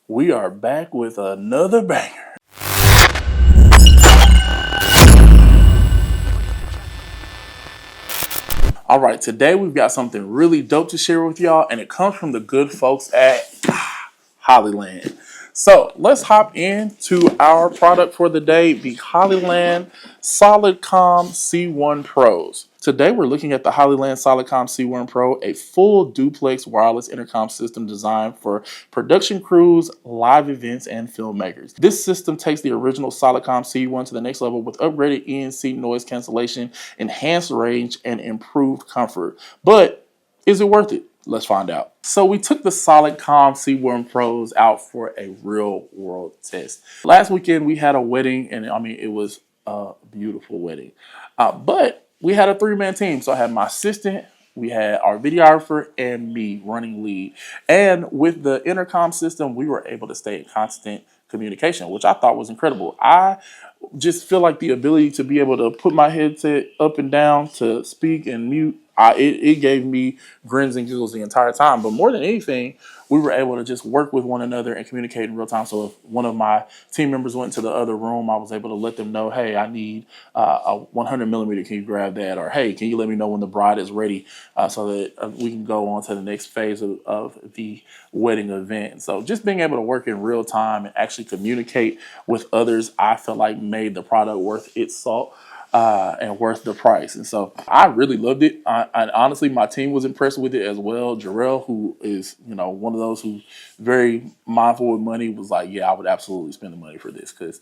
We are back with another banger. All right, today we've got something really dope to share with y'all, and it comes from the good folks at Hollyland. So let's hop into our product for the day, the Hollyland Solidcom C1 Pros. Today we're looking at the Hollyland Solidcom C1 Pro, a full duplex wireless intercom system designed for production crews, live events, and filmmakers. This system takes the original Solidcom C1 to the next level with upgraded ENC noise cancellation, enhanced range, and improved comfort. But is it worth it? Let's find out. So we took the Solidcom C1 Pros out for a real world test. Last weekend we had a wedding, and I mean, it was a beautiful wedding. But we had a three-man team. So I had my assistant, we had our videographer, and me running lead. And with the intercom system, we were able to stay in constant communication, which I thought was incredible. I just feel like the ability to be able to put my headset up and down to speak and mute, it gave me grins and giggles the entire time. But more than anything, we were able to just work with one another and communicate in real time. So if one of my team members went to the other room, I was able to let them know, hey, I need a 100 millimeter. Can you grab that? Or, hey, can you let me know when the bride is ready so that we can go on to the next phase of the wedding event. So just being able to work in real time and actually communicate with others, I felt like made the product worth its salt. And worth the price. And so I really loved it. And honestly, my team was impressed with it as well. Jarrell, who is, one of those who's very mindful with money, was like, yeah, I would absolutely spend the money for this. Because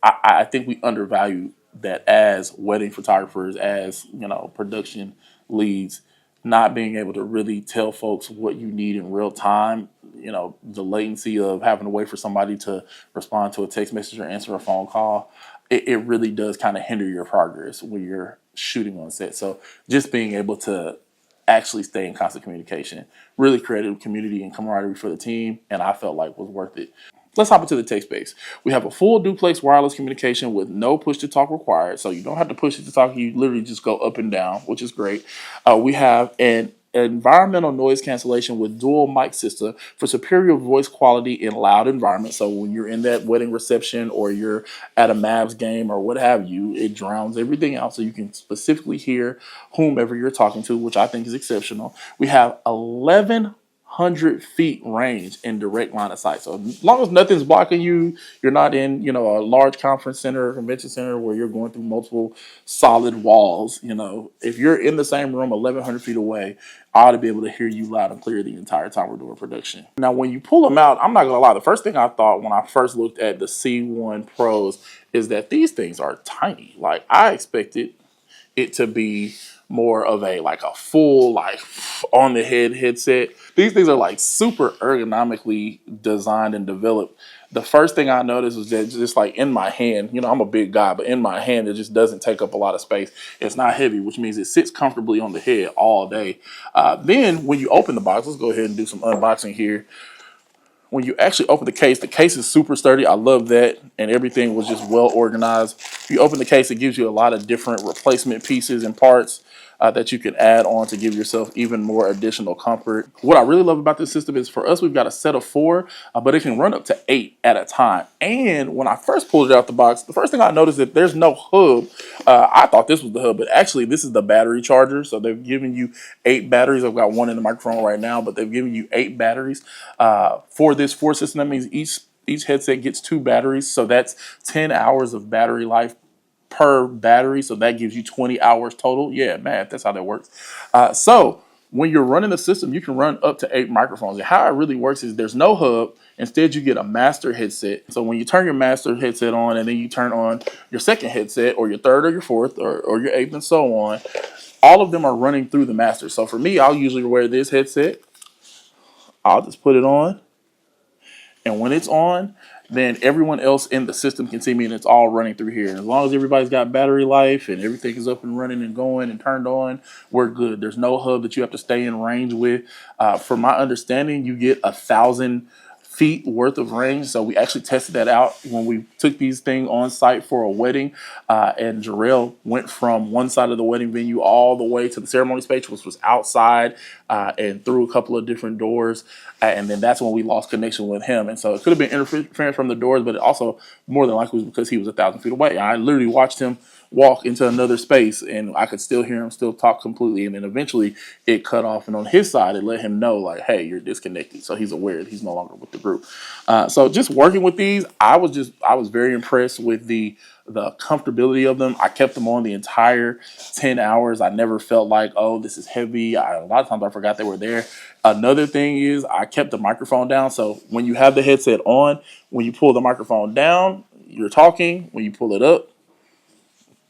I think we undervalue that as wedding photographers, as, production leads, not being able to really tell folks what you need in real time. The latency of having to wait for somebody to respond to a text message or answer a phone call, it really does kind of hinder your progress when you're shooting on set. So just being able to actually stay in constant communication really created a community and camaraderie for the team, and I felt like was worth it. Let's hop into the tech space. We have a full duplex wireless communication with no push to talk required. So you don't have to push it to talk. You literally just go up and down, which is great. We have an environmental noise cancellation with dual mic system for superior voice quality in loud environments. So when you're in that wedding reception or you're at a Mavs game or what have you, it drowns everything out so you can specifically hear whomever you're talking to, which I think is exceptional. We have 1,100 feet range in direct line of sight. So as long as nothing's blocking you, you're not in, a large conference center or convention center where you're going through multiple solid walls. If you're in the same room 1,100 feet away, I ought to be able to hear you loud and clear the entire time we're doing production. Now, when you pull them out, I'm not gonna lie, the first thing I thought when I first looked at the C1 Pros is that these things are tiny. Like, I expected it to be more of a full on the head headset. These things are super ergonomically designed and developed. The first thing I noticed was that just in my hand, I'm a big guy, but in my hand, it just doesn't take up a lot of space. It's not heavy, which means it sits comfortably on the head all day. Then when you open the box, let's go ahead and do some unboxing here. When you actually open the case is super sturdy. I love that. And everything was just well organized. If you open the case, it gives you a lot of different replacement pieces and parts that you can add on to give yourself even more additional comfort. What I really love about this system is for us, we've got a set of 4, but it can run up to 8 at a time. And when I first pulled it out the box, the first thing I noticed is that there's no hub. I thought this was the hub, but actually this is the battery charger. So they've given you 8 batteries. I've got one in the microphone right now, but they've given you 8 batteries for this 4 system. That means each headset gets 2 batteries. So that's 10 hours of battery life per battery, so that gives you 20 hours total. Yeah, math, that's how that works. So when you're running the system, you can run up to 8 microphones. And how it really works is there's no hub. Instead, you get a master headset. So when you turn your master headset on and then you turn on your second headset or your third or your fourth or your eighth and so on, all of them are running through the master. So for me, I'll usually wear this headset. I'll just put it on. And when it's on, then everyone else in the system can see me and it's all running through here. And as long as everybody's got battery life and everything is up and running and going and turned on, we're good. There's no hub that you have to stay in range with. From my understanding, you get 1,000 feet worth of range. So we actually tested that out when we took these things on site for a wedding. And Jarrell went from one side of the wedding venue all the way to the ceremony space, which was outside, and through a couple of different doors. And then that's when we lost connection with him. And so it could have been interference from the doors, but it also more than likely was because he was 1,000 feet away. I literally watched him walk into another space and I could still hear him still talk completely. And then eventually it cut off. And on his side, it let him know, like, hey, you're disconnected. So he's aware that he's no longer with the group. So just working with these, I was very impressed with the comfortability of them. I kept them on the entire 10 hours. I never felt like, oh, this is heavy. A lot of times I forgot they were there. Another thing is I kept the microphone down. So when you have the headset on, when you pull the microphone down, you're talking. When you pull it up,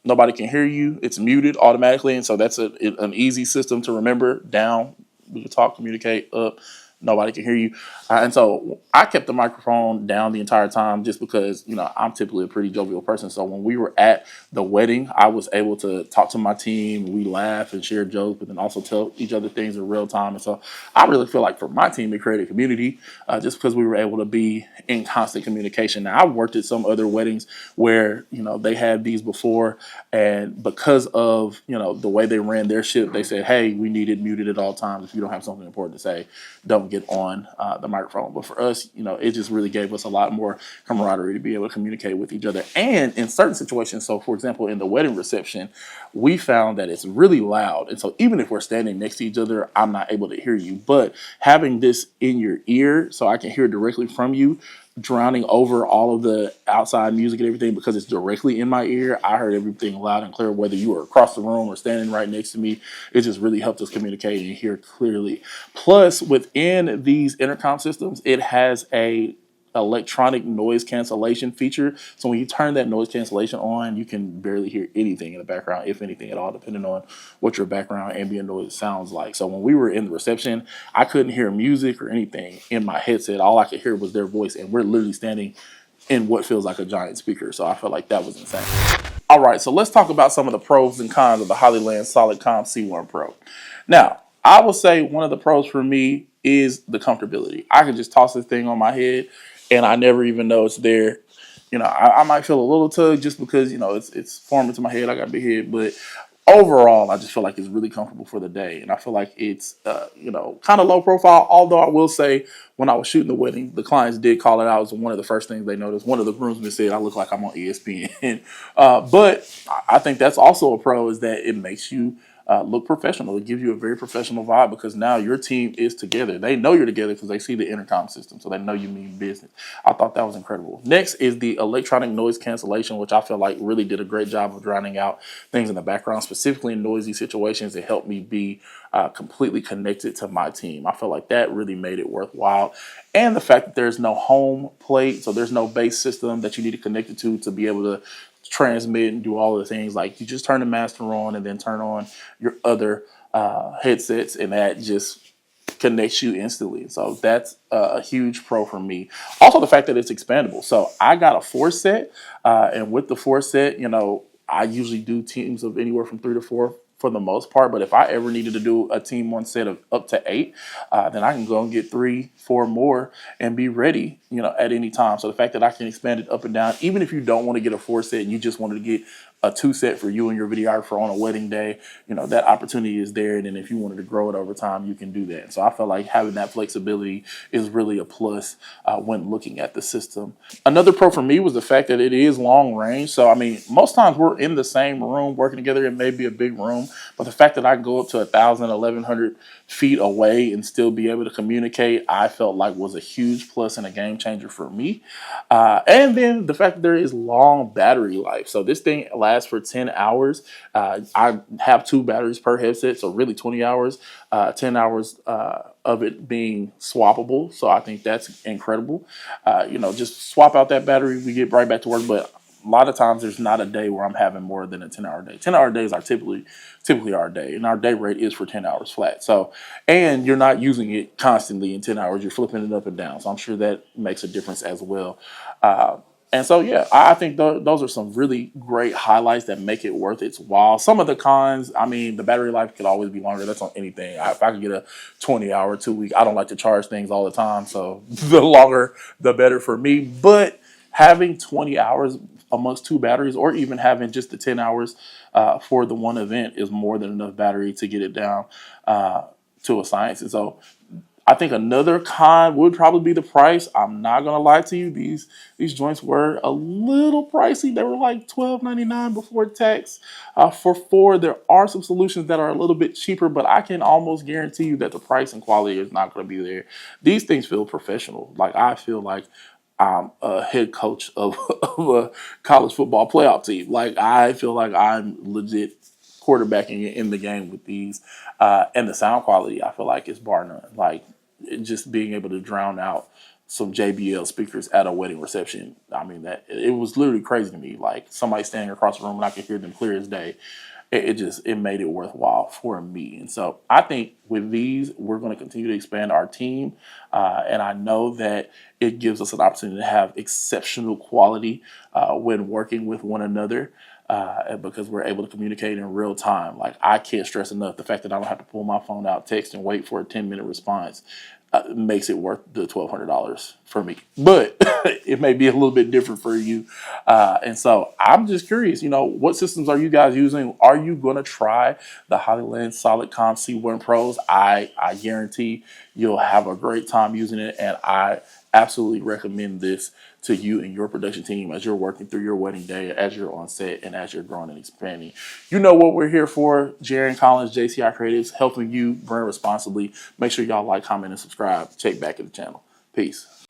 nobody can hear you. It's muted automatically. And so that's an easy system to remember. Down, we can talk, communicate. Up, nobody can hear you. And so I kept the microphone down the entire time just because, I'm typically a pretty jovial person. So when we were at the wedding, I was able to talk to my team. We laugh and share jokes, but then also tell each other things in real time. And so I really feel like for my team, it created community just because we were able to be in constant communication. Now, I've worked at some other weddings where, they had these before. And because of, the way they ran their ship, they said, hey, we need it muted at all times. If you don't have something important to say, don't get on the microphone. But for us, it just really gave us a lot more camaraderie to be able to communicate with each other. And in certain situations, so for example, in the wedding reception, we found that it's really loud. And so even if we're standing next to each other, I'm not able to hear you. But having this in your ear so I can hear directly from you, drowning over all of the outside music and everything because it's directly in my ear, I heard everything loud and clear, whether you were across the room or standing right next to me. It just really helped us communicate and hear clearly. Plus, within these intercom systems, it has a electronic noise cancellation feature. So when you turn that noise cancellation on, you can barely hear anything in the background, if anything at all, depending on what your background ambient noise sounds like. So when we were in the reception, I couldn't hear music or anything in my headset. All I could hear was their voice, and we're literally standing in what feels like a giant speaker. So I felt like that was insane. All right, so let's talk about some of the pros and cons of the Hollyland Solidcom C1 Pro. Now, I will say one of the pros for me is the comfortability. I can just toss this thing on my head and I never even know it's there. I might feel a little tug just because, it's forming to my head. I got a big head, but overall, I just feel like it's really comfortable for the day. And I feel like it's, kind of low profile. Although I will say when I was shooting the wedding, the clients did call it out. It was one of the first things they noticed. One of the groomsmen said, I look like I'm on ESPN. But I think that's also a pro is that it makes you look professional. It gives you a very professional vibe because now your team is together. They know you're together because they see the intercom system, so they know you mean business. I thought that was incredible. Next is the electronic noise cancellation, which I feel like really did a great job of drowning out things in the background, specifically in noisy situations. It helped me be completely connected to my team. I feel like that really made it worthwhile. And the fact that there's no home plate, so there's no base system that you need to connect it to be able to transmit and do all of the things. Like you just turn the master on and then turn on your other headsets, and that just connects you instantly. So that's a huge pro for me. Also, the fact that it's expandable. So I got a 4-set, and with the 4-set, I usually do teams of anywhere from 3 to 4 for the most part. But if I ever needed to do a team one set of up to 8, then I can go and get 3, 4 more and be ready, at any time. So the fact that I can expand it up and down, even if you don't want to get a 4-set and you just wanted to get a 2-set for you and your videographer on a wedding day, that opportunity is there. And then if you wanted to grow it over time, you can do that. So I feel like having that flexibility is really a plus when looking at the system. Another pro for me was the fact that it is long range. So, most times we're in the same room working together. It may be a big room, but the fact that I can go up to 1,000, 1,100 feet away and still be able to communicate, I felt like was a huge plus and a game changer for me. And then the fact that there is long battery life. So this thing lasts for 10 hours. I have 2 batteries per headset, so really 20 hours, 10 hours of it being swappable. So I think that's incredible. Just swap out that battery, we get right back to work. But a lot of times there's not a day where I'm having more than a 10-hour day. 10-hour days are typically our day, and our day rate is for 10 hours flat. So, and you're not using it constantly in 10 hours. You're flipping it up and down. So I'm sure that makes a difference as well. And so, yeah, I think those are some really great highlights that make it worth its while. Some of the cons, I mean, the battery life could always be longer. That's on anything. If I could get a 20-hour, 2 week, I don't like to charge things all the time. So the longer, the better for me. But having 20 hours amongst two batteries, or even having just the 10 hours for the one event, is more than enough battery to get it down to a science. And so I think another con would probably be the price. I'm not gonna lie to you; these joints were a little pricey. They were like $12.99 before tax. For four, there are some solutions that are a little bit cheaper, but I can almost guarantee you that the price and quality is not going to be there. These things feel professional. Like, I feel like I'm a head coach of, of a college football playoff team. Like, I feel like I'm legit quarterbacking in the game with these. And the sound quality, I feel like, is bar none. Like, just being able to drown out some JBL speakers at a wedding reception. I mean, that it was literally crazy to me. Like, somebody standing across the room and I could hear them clear as day. It made it worthwhile for me. And so I think with these, we're going to continue to expand our team. And I know that it gives us an opportunity to have exceptional quality when working with one another. Because we're able to communicate in real time. Like, I can't stress enough the fact that I don't have to pull my phone out, text, and wait for a 10-minute response. Makes it worth the $1,200 for me. But it may be a little bit different for you. And so I'm just curious, what systems are you guys using? Are you going to try the Hollyland Solidcom C1 Pros? I guarantee you'll have a great time using it. And I absolutely recommend this to you and your production team as you're working through your wedding day, as you're on set, and as you're growing and expanding. You know what we're here for. Jaron Collins, JCI Creatives, helping you brand responsibly. Make sure y'all like, comment, and subscribe. Check back at the channel. Peace.